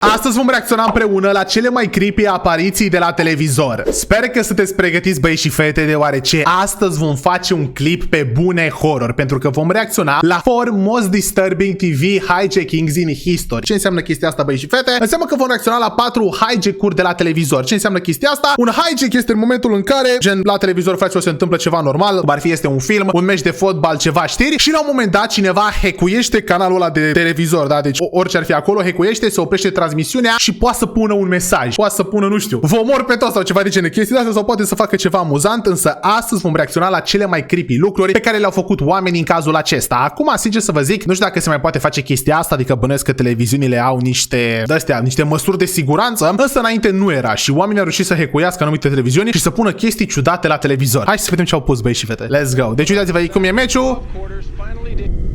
Astăzi vom reacționa împreună la cele mai creepy apariții de la televizor. Sper că sunteți pregătiți, băieți și fete, deoarece astăzi vom face un clip pe bune horror, pentru că vom reacționa la 4 most disturbing TV hijackings in history. Ce înseamnă chestia asta, băieți și fete? Înseamnă că vom reacționa la 4 hijack-uri de la televizor. Ce înseamnă chestia asta? Un hijack este în momentul în care, gen, la televizor, fraților, se întâmplă ceva normal, cum ar fi este un film, un meci de fotbal, ceva știri, și la un moment dat cineva hackuiește canalul ăla de televizor, da? Deci orice ar fi acolo, hackuiește, se oprește transmisiunea și poate să pună un mesaj, poate să pună, nu știu, vă omor pe toți sau ceva de genul chestii de astea, sau poate să facă ceva amuzant, însă astăzi vom reacționa la cele mai creepy lucruri pe care le-au făcut oamenii în cazul acesta. Acum, sincer să vă zic, nu știu dacă se mai poate face chestia asta, adică bănuiesc că televiziunile au niște măsuri de siguranță, însă înainte nu era și oamenii au reușit să hackuiască anumite televiziuni și să pună chestii ciudate la televizor. Hai să vedem ce au pus, băieți și fete. Let's go. Deci uitați-vă cum e meciul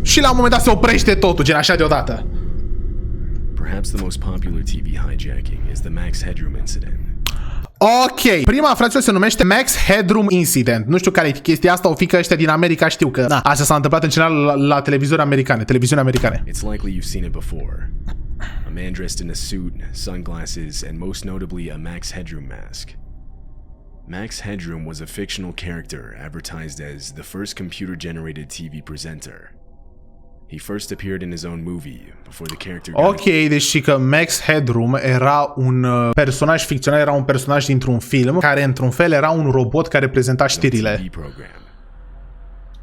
și la un moment dat se oprește totul, gen așa deodată. Perhaps the most popular TV hijacking is the Max Headroom incident. Ok, prima, fraților, se numește Max Headroom Incident. Nu știu care e chestia asta, o fi că ăștia din America știu că asta s-a întâmplat în general la televiziuni americane, It's likely you've seen it before. A man dressed in a suit, sunglasses, and most notably a Max Headroom mask. Max Headroom was a fictional character advertised as the first computer-generated TV presenter. He first appeared in his own movie before the character. Ok, deci că Max Headroom era un personaj ficțional, era un personaj dintr-un film care într-un fel era un robot care prezenta știrile.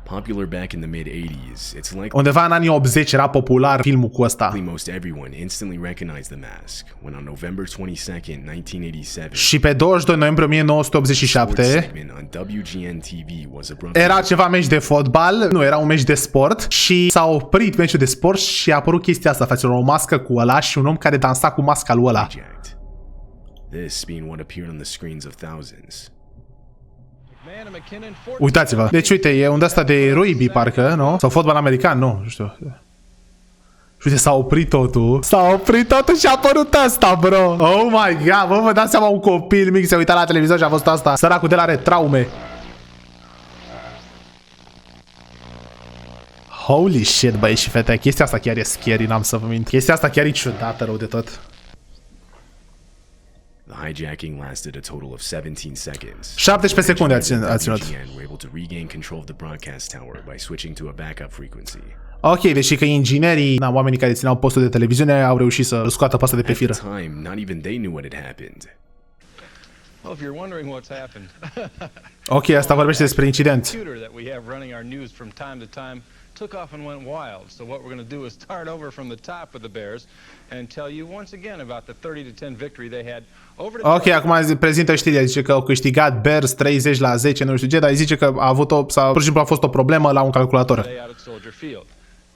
Popular back in the mid-80s, it's like undeva în anii 80 era popular filmul cu ăsta. Most everyone instantly recognized the mask when on November 22nd, 1987. Și pe 22 noiembrie 1987 era ceva meci de fotbal, nu, era un meci de sport și s-a oprit meciul de sport și a apărut chestia asta, fraților, o mască cu ăla și un om care dansa cu masca lui ăla. This being what appeared on the screens of thousands. Uitați-vă. Deci uite, e un ăsta de rugby parcă, nu? Sau fotbal american, nu știu. Și uite, s-a oprit totul. S-a oprit totul și a apărut asta, bro. Oh my god, vă dați seama, un copil mic se uita la televizor și a văzut asta. Săracul de la are traume. Holy shit, băieți și fete, chestia asta chiar e scary, n-am să vă mint. Chestia asta chiar e ciudată, rău de tot. The hijacking lasted a total of 17 seconds. 17 secunde a ținut. Were able to regain control of the broadcast tower by switching to a backup frequency. Ok, deci că inginerii, oamenii care țineau postul de televiziune au reușit să scoată pe asta de pe firă. At the time, not even they knew what had happened. Well, if you're wondering what's happened. Ok, asta vorbește despre incident. Took off and went wild. So what we're going to do is start over from the top of the Bears and tell you once again about the 30-10 victory they had over the. Ok, acum prezintă știrea, zice că au câștigat Bears 30-10, nu știu ce, dar zice că a avut pur și simplu a fost o problemă la un calculator.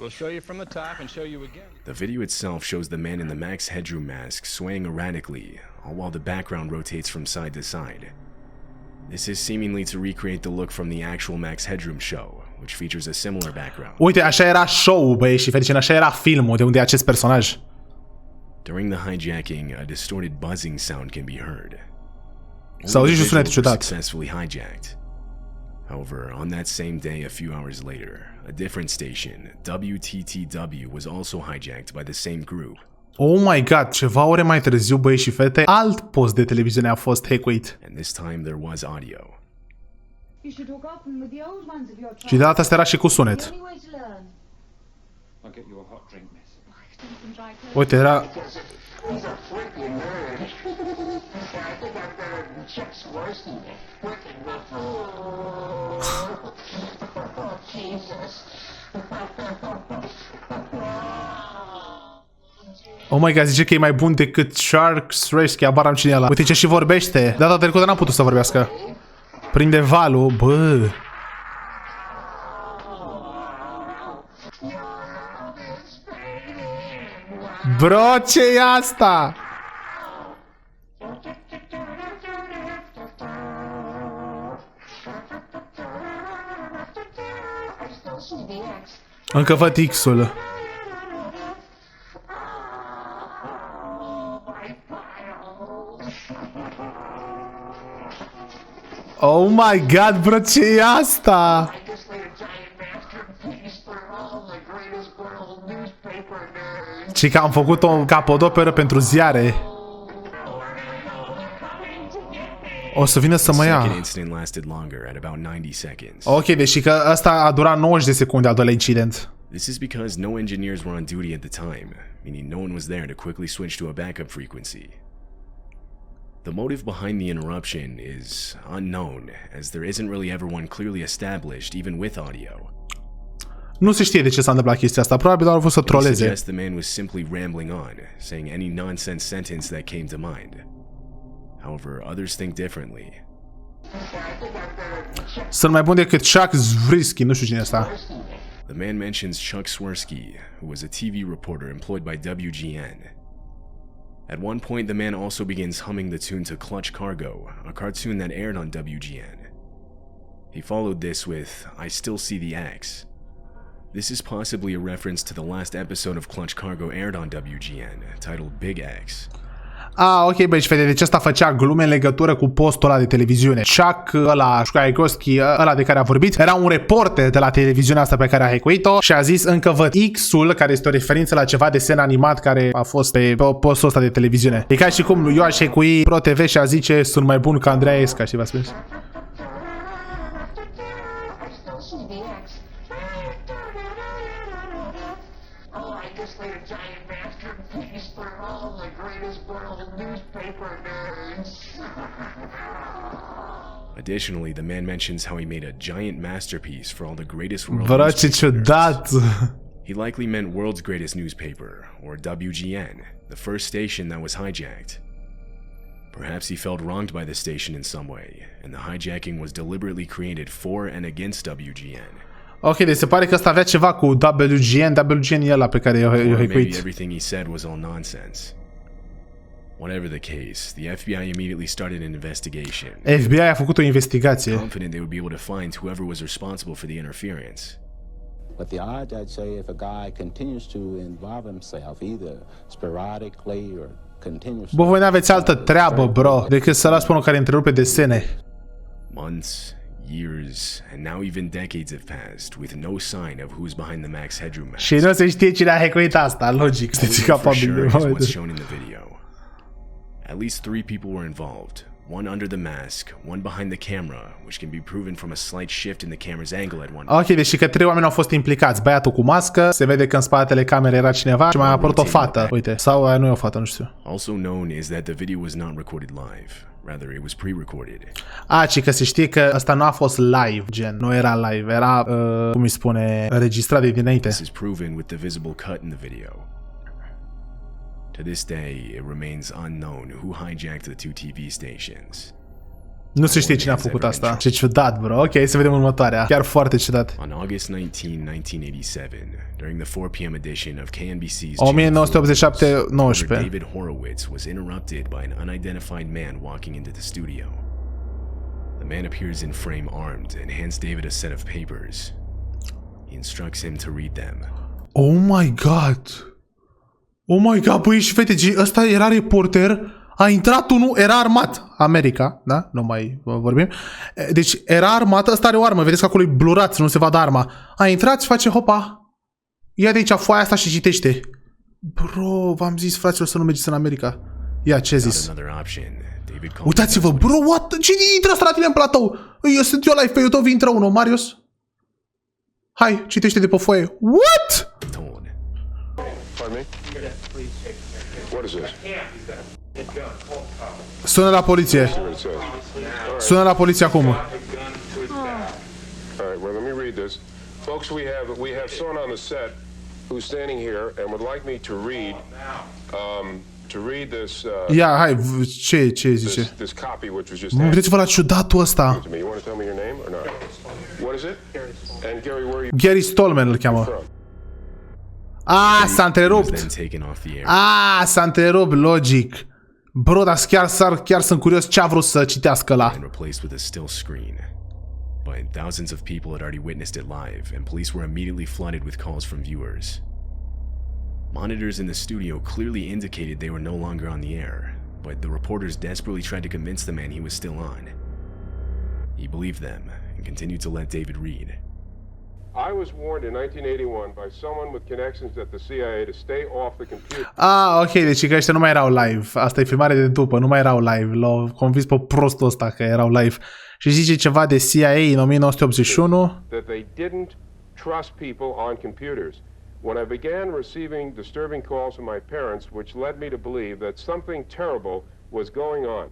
We'll show you from the top and show you again. The video itself shows the man in the Max Headroom mask swaying erratically, all while the background rotates from side to side. This is seemingly to recreate the look from the actual Max Headroom show, which features a similar background. Uite, așa era show-ul, băieți și fete, așa era filmul de unde e acest personaj. During the hijacking, a distorted buzzing sound can be heard. S-a auzit și un sunet ciudat. Successfully hijacked. However, on that same day, a few hours later, a different station, WTTW, was also hijacked by the same group. Oh my god, ceva ore mai târziu, băieți și fete, alt post de televiziune a fost hackuit. And this time there was audio. Și de data asta era și cu sunet. Uite, era... Oh my god, zice că e mai bun decât Sharks Rescue, abar am cine e ăla. Uite ce și vorbește. Data trecută n-am putut să vorbească. Prinde valul, bă. Bro, ce e asta? Încă văd X-ul. Oh my god, bro, ce e asta? ci că am făcut o capodoperă pentru ziare. O să vină să mă ia. Ok, deci că ăsta a durat 90 de secunde, al doilea incident. This is because no engineers were on duty at the time, meaning no one was there to quickly switch to a backup frequency. The motive behind the interruption is unknown, as there isn't really ever one clearly established, even with audio. Nu se știe de ce s-a întâmplat chestia asta, probabil doar au vrut să troleze. The man was simply rambling on, saying any nonsense sentence that came to mind. However, others think differently. Sunt mai bun decât Chuck Zwisky, nu știu cine e ăsta. The man mentions Chuck Swirsky, who was a TV reporter employed by WGN. At one point, the man also begins humming the tune to Clutch Cargo, a cartoon that aired on WGN. He followed this with I Still See the Axe. This is possibly a reference to the last episode of Clutch Cargo aired on WGN, titled Big Axe. Ok, băi, și fete, deci ăsta făcea glume în legătură cu postul ăla de televiziune. Chuck, ăla, Swirsky, ăla de care a vorbit, era un reporter de la televiziunea asta pe care a hackuit-o și a zis încă văd X-ul, care este o referință la ceva desen animat care a fost pe postul ăsta de televiziune. E ca și cum eu aș hackui Pro TV și a zice sunt mai bun ca Andreesca, și v-a spus. Additionally, the man mentions how he made a giant masterpiece for all the greatest world Bro, ce ciudat! He likely meant world's greatest newspaper, or WGN, the first station that was hijacked. Perhaps he felt wronged by the station in some way, and the hijacking was deliberately created for and against WGN. Ok, deci se pare că ăsta avea ceva cu WGN e ăla pe care i-a hackuit. Maybe everything he said was all nonsense. Whatever the case, the FBI immediately started an investigation. FBI a făcut o investigație. Confident they would be able to find whoever was responsible for the interference. But the odds, I'd say, if a guy continues to involve himself either sporadically or continuously. Bă, voi n-aveți altă treabă, bro, decât să las pe unul care întrerupe desene. Months, years, and now even decades have passed with no sign of who's behind the Max Headroom mask. Și nu se știe cine a hackuit asta, logic. Sunteți capabili de what's shown in the video. At least 3 people were involved. One under the mask, one behind the camera, which can be proven from a slight shift in the camera's angle at one point. Ok, deci că 3 oameni au fost implicați. Băiatul cu mască, se vede că în spatele camerei era cineva și mai a apărut o fată. Uite, sau nu e o fată, nu știu. Also known is that the video was not recorded live. Rather, it was pre-recorded. Ci că se știe că ăsta nu a fost live, gen, nu era live, era, cum îi spune, înregistrat de dinainte. This is proven with the visible cut in the video. To this day, it remains unknown who hijacked the 2 TV stations. Nu se știe cine a făcut asta. Ce ciudat, bro. Ok, să vedem următoarea. Chiar foarte ciudat. On August 19, 1987, during the 4 p.m. edition of KNBC's 1987-19. David Horowitz was interrupted by an unidentified man walking into the studio. The man appears in frame armed and hands David a set of papers. He instructs him to read them. Oh my god. Oh my god, băi și fete, ăsta era reporter, a intrat unul, era armat, America, da? Nu mai vorbim. Deci era armat, ăsta are o armă, vedeți că acolo e blurat, nu se vadă arma. A intrat și face, hopa, ia de aici foaia asta și citește. Bro, v-am zis, fraților, să nu mergeți în America. Ia, ce zis? Uitați-vă, bro, what? Cine intră ăsta la tine în platou? Eu sunt eu live pe YouTube, intră unul, Marius. Hai, citește de pe foaie. What? Sună la poliție. Sună la poliție acum. All right, well, let me read this. Folks, we have someone on the set who's standing here and would like me to read this Ia, hai, ce zice? this copy which was just Vedeți-vă la ciudatul ăsta. You want to tell me your name or not? What is it? And Gary, where are you? Gary Stallman îl cheamă. S-a întrerupt. S-a întrerupt, logic. Bro, dar chiar sunt curios ce a vrut să citească ăla. But thousands of people had already witnessed it live, and police were immediately flooded with calls from viewers. Monitors in the studio clearly indicated they were no longer on the air, but the reporters desperately tried to convince the man he was still on. He believed them and continued to let David read. I was warned in 1981 by someone with connections at the CIA to stay off the computer. Ah, ok, deci că ăștia nu mai erau live. Asta e filmare de după, nu mai erau live. L-au convins pe prostul ăsta că erau live. Și zice ceva de CIA în 1981. That they didn't trust people on computers. When I began receiving disturbing calls from my parents, which led me to believe that something terrible was going on.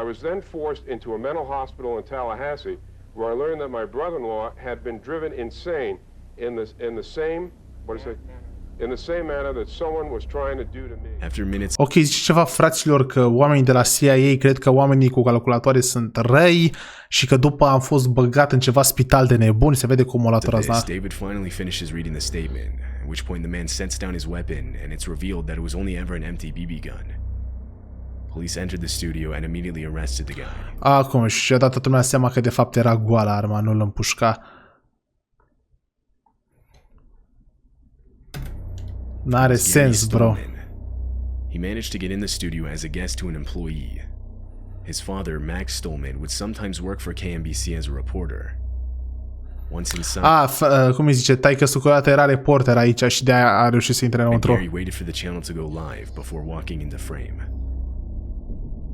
I was then forced into a mental hospital in Tallahassee, where I learned that my brother-in-law had been driven insane in the same manner that someone was trying to do to me. After minutes Ok, zice ceva, fraților, că oamenii de la CIA cred că oamenii cu calculatoare sunt răi și că după am fost băgat în ceva spital de nebuni. Se vede cum o latura after asta. this, David finally finishes reading the statement, at which point the man sets down his weapon and it's revealed that it was only ever an empty BB gun. Police entered the studio and immediately arrested the guy. Acum și-a dat toată lumea seama că de fapt era goală arma, nu îl împușca. N-are sens, bro. He managed to get in the studio as a guest to an employee. His father, Max Stolman, would sometimes work for KMBC as a reporter. Once inside, Cum îi zice, taică-su că odată era reporter aici și de-aia a reușit să intre înăuntru. Gary waited for the channel to go live before walking into frame.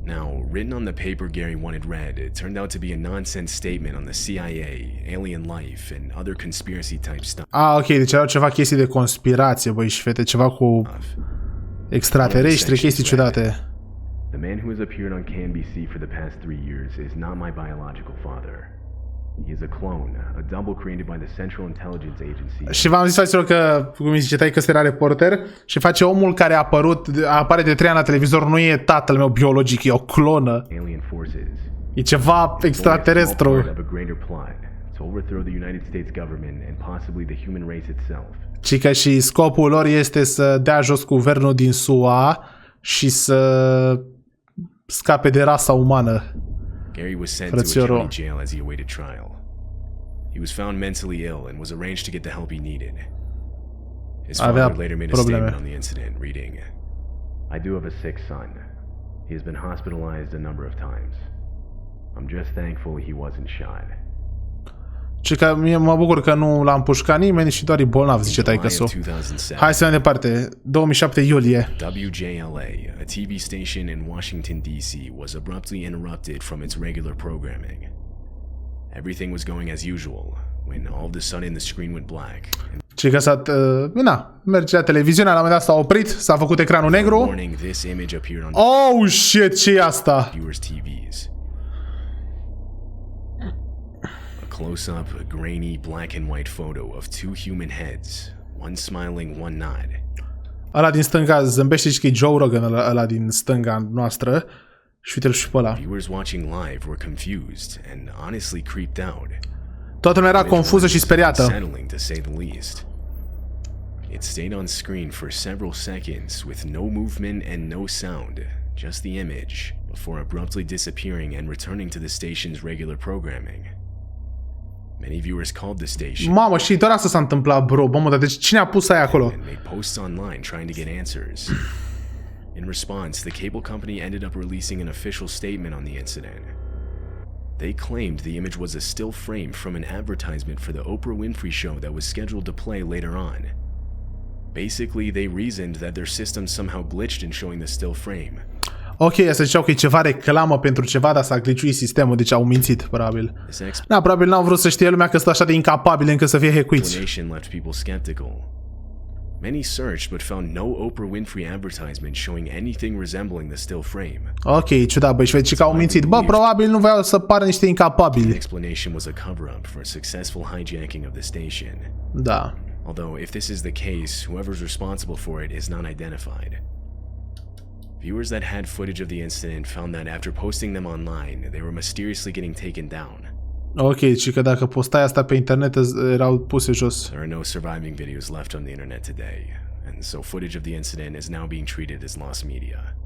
Now, written on the paper Gary wanted read, it turned out to be a nonsense statement on the CIA, alien life, and other conspiracy type stuff. Ok, deci erau ceva chestii de conspirație, băi și fete, ceva cu extraterestri, chestii ciudate. The man who has appeared on KMBC for the past 3 years is not my biological father. He is a clone, a double created by the Central Intelligence Agency. Și v-am zis, fraților, că, cum îi zice, taică era reporter și face omul care apare de 3 ani la televizor, nu e tatăl meu biologic, e o clonă. Alien forces. E ceva extraterestru. Of a greater plot to overthrow the United States government and possibly the human race itself. Ci că și scopul lor este să dea jos guvernul din SUA și să scape de rasa umană. Gary was sent to a county jail as he awaited trial. He was found mentally ill and was arranged to get the help he needed. His father later made a statement on the incident, reading, "I do have a sick son. He has been hospitalized a number of times. I'm just thankful he wasn't shot." Și că mă bucur că nu l-a împușcat nimeni și doar e bolnav, zice taică-su. Hai să mergem departe. 2007 iulie. WJLA, a TV station in Washington, D.C., was abruptly interrupted from its regular programming. Everything was going as usual, when all of a sudden the screen went black. Și că merge la televiziune, la un moment dat s-a oprit, s-a făcut ecranul negru. Oh, shit, ce e asta? Close-up, a grainy black and white photo of 2 human heads, one smiling, one not. Ăla din stânga zâmbește și că e Joe Rogan, ăla din stânga noastră. Și uite-l și pe ăla. Viewers watching live were confused and honestly creeped out. Toată lumea era confuză și speriată. Unsettling, to say the least. It stayed on screen for several seconds with no movement and no sound, just the image, before abruptly disappearing and returning to the station's regular programming. Many viewers called the station. Mamă, și doar asta s-a întâmplat, bro. Mamă, dar deci cine a pus aia acolo? And made posts online trying to get answers. In response, the cable company ended up releasing an official statement on the incident. They claimed the image was a still frame from an advertisement for the Oprah Winfrey show that was scheduled to play later on. Basically, they reasoned that their system somehow glitched in showing the still frame. Ok, asta ziceau că e ceva reclamă pentru ceva, dar s-a glitchuit sistemul, deci au mințit, probabil. Da, probabil n-au vrut să știe lumea că sunt așa de incapabili încât să fie hackuiți. Many searched but found no Oprah Winfrey advertisement showing anything resembling the still frame. Ok, ciudat, băi, și vezi că au mințit. Bă, probabil nu voiau să pară niște incapabili. The explanation was a cover-up for a successful hijacking of the station. Da. Although, if this is the case, whoever's responsible for it is not identified. Viewers that had footage of the incident found that after posting them online, they were mysteriously getting taken down. Ok, și că dacă postai asta pe internet erau puse jos. There are no surviving videos left on the internet today, and so footage of the incident is now being treated as lost media.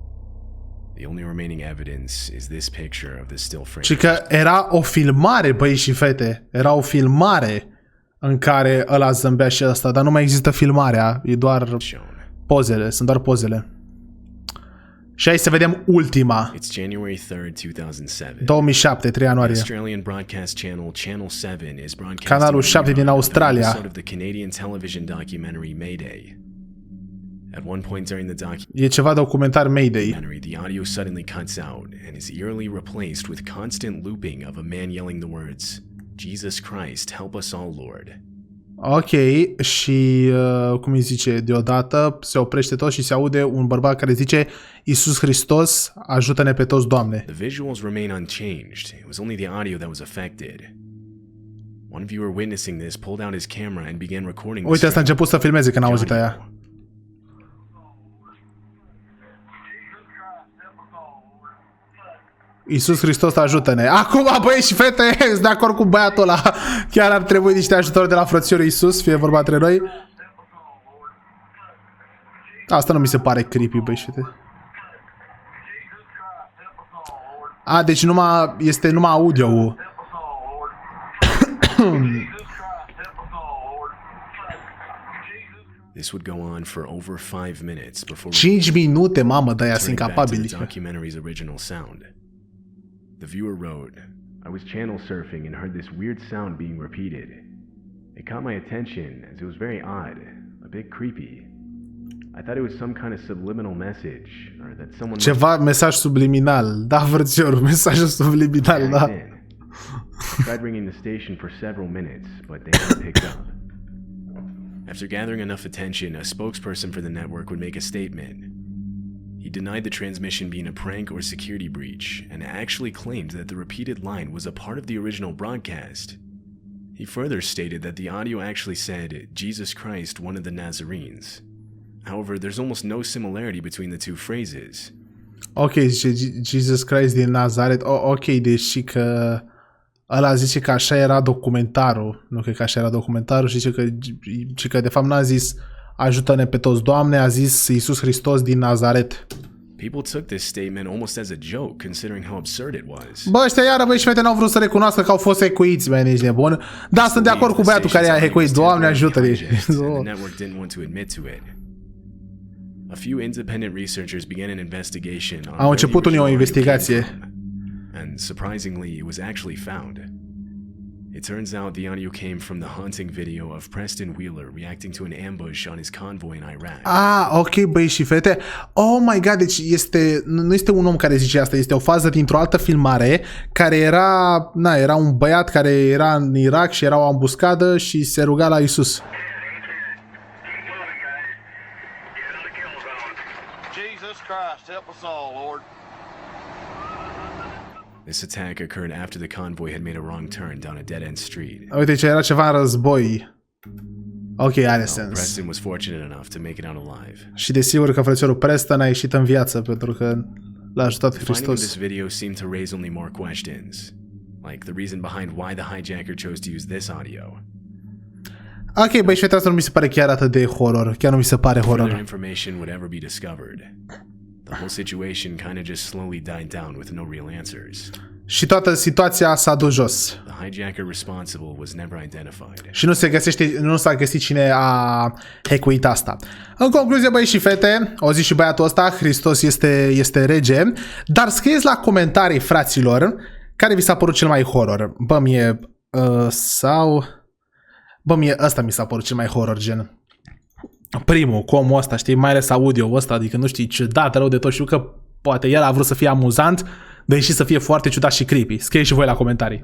The only remaining evidence is this picture of the still frame. Și că era o filmare, băi și fete, era o filmare în care ăla zâmbea și ăsta, dar nu mai există filmarea, e doar pozele, sunt doar pozele. Și hai să vedem ultima. It's January 3rd, 2007. 2007, 3 ianuarie. Australian broadcast channel Channel 7 is broadcasting Canalul 7 din Australia. an episode of the Canadian television documentary Mayday. At one point during the E ceva documentar Mayday. documentary, the audio suddenly cuts out and is eerily replaced with constant looping of a man yelling the words, "Jesus Christ, help us all, Lord." Ok, și cum îi zice, deodată se oprește tot și se aude un bărbat care zice Iisus Hristos, ajută-ne pe toți, Doamne. The visuals remain unchanged. It was only the audio that was affected. One viewer witnessing this pulled out his camera and began recording the Uite, asta a stream. început să filmeze când a auzit aia. Iisus Hristos, ajută-ne. Acum, băieți și fete, sunt de acord cu băiatul ăla. Chiar ar trebui niște ajutori de la frățiorul Iisus, fie vorba între noi. Asta nu mi se pare creepy, băieți și fete. A, deci este numai audio-ul. This would go on for over 5 minutes before 5 minute, mamă, de-aia sunt returning back to capabili. the documentary's original sound. The viewer wrote, "I was channel surfing and heard this weird sound being repeated. It caught my attention as it was very odd, a bit creepy. I thought it was some kind of subliminal message or that someone Ceva mesaj subliminal. Da, frățiorul, mesajul subliminal, da. I tried ringing the station for several minutes, but they hadn't picked up. After gathering enough attention, a spokesperson for the network would make a statement. He denied the transmission being a prank or security breach, and actually claimed that the repeated line was a part of the original broadcast. He further stated that the audio actually said, "Jesus Christ, one of the Nazarenes." However, there's almost no similarity between the two phrases. Ok, zice Jesus Christ din Nazaret. Ok, deci că ăla zice că așa era documentarul. Nu cred că așa era documentarul și zice că de fapt n-a zis ajută-ne pe toți, Doamne, a zis Iisus Hristos din Nazaret. People took this statement almost as a joke, considering how absurd it was. Bă, ăștia iară, băi, și fete n-au vrut să recunoască că au fost hecuiți, băi, nici nebun. Da, sunt de acord cu băiatul care i-a hecuit. Doamne, ajută-ne. The network didn't want to admit to it. A few independent researchers began an investigation on Au început unii o investigație. And surprisingly, it was actually found. It turns out the audio came from the haunting video of Preston Wheeler reacting to an ambush on his convoy in Iraq. Ah, ok, băi și fete. Oh my god, deci nu este un om care zice asta, este o fază dintr-o altă filmare care era un băiat care era în Irak și era o ambuscadă și se ruga la Iisus. Jesus Christ, help us all, Lord. This attack occurred after the convoy had made a wrong turn down a dead-end street. Uite ce era ceva în război. Ok, are sens. Preston was fortunate enough to make it out alive. Și desigur că frățiorul Preston a ieșit în viață pentru că l-a ajutat The finding of Hristos. this video seemed to raise only more questions, like the reason behind why the hijacker chose to use this audio. Ok, băi și fete, asta nu mi se pare chiar atât de horror. Chiar nu mi se pare Further horror. information would ever be discovered. The whole situation kind of just slowly died down with no real answers. Și toată situația s-a dus jos. The hijacker responsible was never identified. Și nu s-a găsit cine a hackuit asta. În concluzie, băi și fete, o zi și băiatul ăsta, Hristos este rege, dar scrieți la comentarii, fraților, care vi s-a părut cel mai horror. Bă, mie ăsta mi s-a părut cel mai horror, gen. Primul, cu omul ăsta, știi, mai ales audio ăsta, adică nu știi, ciudat, rău de tot, știu că poate el a vrut să fie amuzant, dar și să fie foarte ciudat și creepy. Scrieți și voi la comentarii.